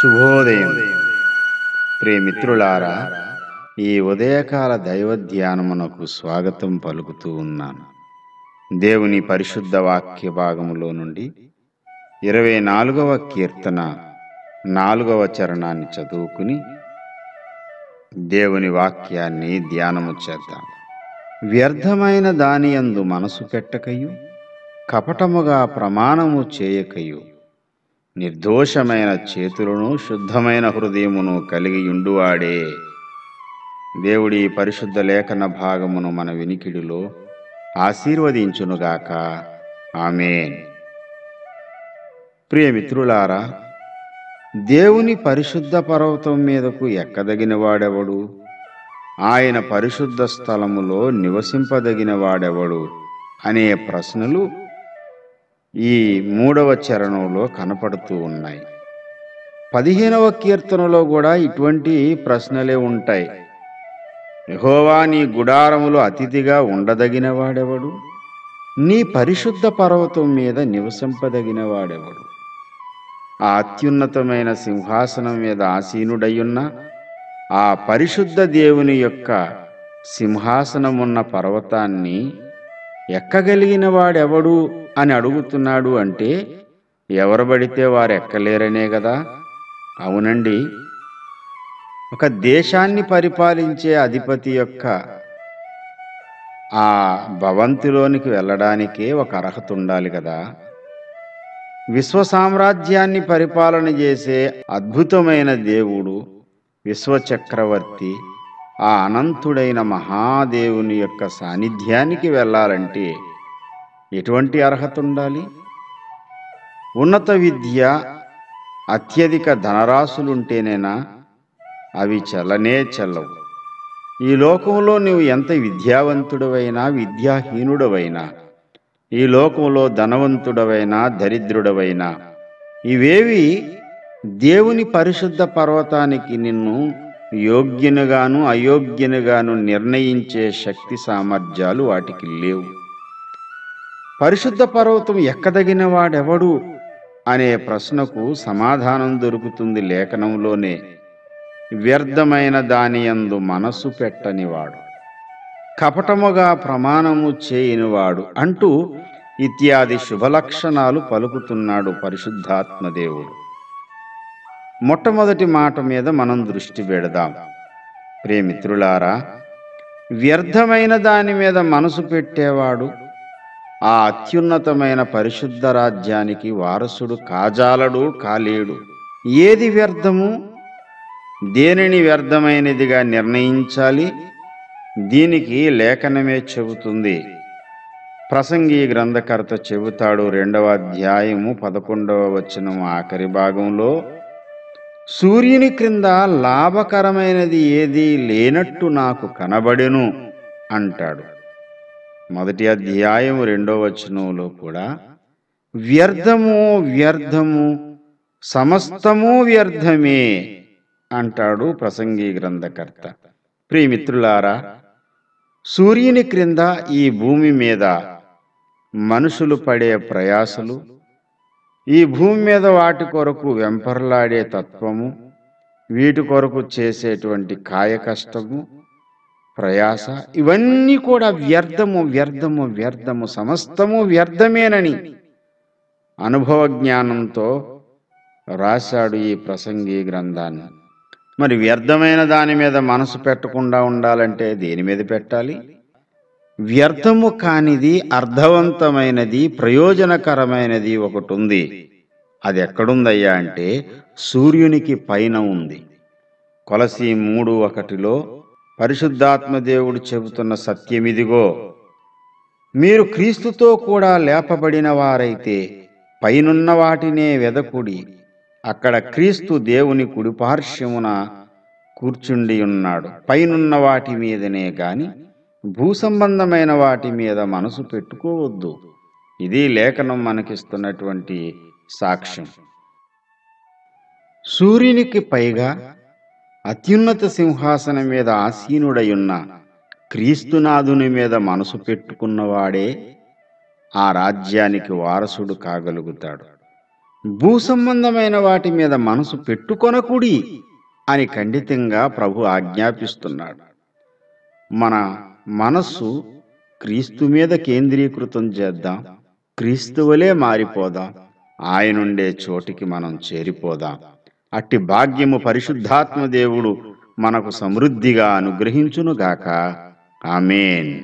శుభోదయం ప్రియమిత్రులారా, ఈ ఉదయకాల దైవ ధ్యానమునకు స్వాగతం పలుకుతూ ఉన్నాను. దేవుని పరిశుద్ధ వాక్య భాగములో నుండి 24వ కీర్తన 4వ చరణాన్ని చదువుకుని దేవుని వాక్యాన్ని ధ్యానము చేద్దాం. వ్యర్థమైన దానియందు మనసు పెట్టకయు, కపటముగా ప్రమాణము చేయకయు, నిర్దోషమైన చేతులను శుద్ధమైన హృదయమును కలిగి ఉండువాడే. దేవుడి పరిశుద్ధ లేఖన భాగమును మన వినికిడిలో ఆశీర్వదించునుగాక. ఆమేన్. ప్రియమిత్రులారా, దేవుని పరిశుద్ధ పర్వతం మీదకు ఎక్కదగిన వాడెవడు? ఆయన పరిశుద్ధ స్థలములో నివసింపదగిన వాడెవడు అనే ప్రశ్నలు ఈ 3వ చరణంలో కనపడుతూ ఉన్నాయి. 15వ కీర్తనలో కూడా ఇటువంటి ప్రశ్నలే ఉంటాయి. యెహోవా, నీ గుడారములో అతిథిగా ఉండదగిన వాడెవడు? నీ పరిశుద్ధ పర్వతం మీద నివసింపదగిన వాడెవడు? ఆ అత్యున్నతమైన సింహాసనం మీద ఆసీనుడయ్యున్న ఆ పరిశుద్ధ దేవుని యొక్క సింహాసనమున్న పర్వతాన్ని ఎక్కగలిగిన వాడెవడు అని అడుగుతున్నాడు. అంటే ఎవరు పడితే వారు ఎక్కలేరనే కదా? అవునండి. ఒక దేశాన్ని పరిపాలించే అధిపతి యొక్క ఆ భవంతిలోనికి వెళ్ళడానికే ఒక అర్హత ఉండాలి కదా. విశ్వ సామ్రాజ్యాన్ని పరిపాలన చేసే అద్భుతమైన దేవుడు, విశ్వచక్రవర్తి, ఆ అనంతుడైన మహాదేవుని యొక్క సాన్నిధ్యానికి వెళ్ళాలంటే ఎటువంటి అర్హత ఉండాలి? ఉన్నత విద్య, అత్యధిక ధనరాశులుంటేనేనా? అవి చెల్లనే చెల్లవు. ఈ లోకంలో నువ్వు ఎంత విద్యావంతుడవైనా, విద్యాహీనుడవైనా, ఈ లోకంలో ధనవంతుడవైనా, దరిద్రుడవైనా, ఇవేవి దేవుని పరిశుద్ధ పర్వతానికి నిన్ను యోగ్యునిగాను అయోగ్యునిగాను నిర్ణయించే శక్తి సామర్థ్యాలు వాటికి లేవు. పరిశుద్ధ పర్వతం ఎక్కదగిన వాడెవడు అనే ప్రశ్నకు సమాధానం దొరుకుతుంది లేఖనంలోనే. వ్యర్థమైన దానియందు మనసు పెట్టనివాడు, కపటముగా ప్రమాణము చేయనివాడు అంటూ ఇత్యాది శుభలక్షణాలు పలుకుతున్నాడు పరిశుద్ధాత్మదేవుడు. మొట్టమొదటి మాట మీద మనం దృష్టి పెడదాం. ప్రియమిత్రులారా, వ్యర్థమైన దాని మీద మనసు పెట్టేవాడు ఆ అత్యున్నతమైన పరిశుద్ధ రాజ్యానికి వారసుడు కాజాలడు, కాలేడు. ఏది వ్యర్థము? దేనిని వ్యర్థమైనదిగా నిర్ణయించాలి? దీనికి లేఖనమే చెబుతుంది. ప్రసంగి గ్రంథకర్త చెబుతాడు, 2వ అధ్యాయము 11వ వచనం ఆఖరి భాగంలో, సూర్యుని క్రింద లాభకరమైనది ఏదీ లేనట్టు నాకు కనబడెను అంటాడు. 1వ అధ్యాయం 2వ వచనంలో కూడా వ్యర్థము వ్యర్థము సమస్తము వ్యర్థమే అంటాడు ప్రసంగి గ్రంథకర్త. ప్రియమిత్రులారా, సూర్యుని క్రింద ఈ భూమి మీద మనుషులు పడే ప్రయాసలు, ఈ భూమి మీద వాటి కొరకు వెంపర్లాడే తత్వము, వీటి కొరకు చేసేటువంటి కాయ కష్టము, ప్రయాస, ఇవన్నీ కూడా వ్యర్థము వ్యర్థము వ్యర్థము సమస్తము వ్యర్థమేనని అనుభవ జ్ఞానంతో రాశాడు ఈ ప్రసంగి గ్రంథాన్ని. మరి వ్యర్థమైన దాని మీద మనసు పెట్టకుండా ఉండాలంటే దేని మీద పెట్టాలి? వ్యర్థము కానిది, అర్థవంతమైనది, ప్రయోజనకరమైనది ఒకటి ఉంది. అది ఎక్కడుందయ్యా అంటే సూర్యునికి పైన ఉంది. కొలసీ 3:1లో పరిశుద్ధాత్మదేవుడు చెబుతున్న సత్యమిదిగో, మీరు క్రీస్తుతో కూడా లేపబడిన వారైతే పైనున్న వాటినే వెదకుడి, అక్కడ క్రీస్తు దేవుని కుడిపార్శ్వమున కూర్చుండి ఉన్నాడు. పైనున్న వాటి మీదనే గాని భూసంబంధమైన వాటి మీద మనసు పెట్టుకోవద్దు. ఇది లేఖనం మనకిస్తున్నటువంటి సాక్ష్యం. సూర్యునికి పైగా అత్యున్నత సింహాసనం మీద ఆసీనుడయున్న క్రీస్తునాథుని మీద మనసు పెట్టుకున్నవాడే ఆ రాజ్యానికి వారసుడు కాగలుగుతాడు. భూ సంబంధమైన వాటి మీద మనసు పెట్టుకొనకుడి అని ఖండితంగా ప్రభు ఆజ్ఞాపిస్తున్నాడు. మన మనస్సు క్రీస్తు మీద కేంద్రీకృతం చేద్దాం. క్రీస్తువలే మారిపోదాం. ఆయనుండే చోటికి మనం చేరిపోదాం. అట్టి భాగ్యము పరిశుద్ధాత్మ దేవుడు మనకు సమృద్ధిగా అనుగ్రహించునుగాక. ఆమేన్.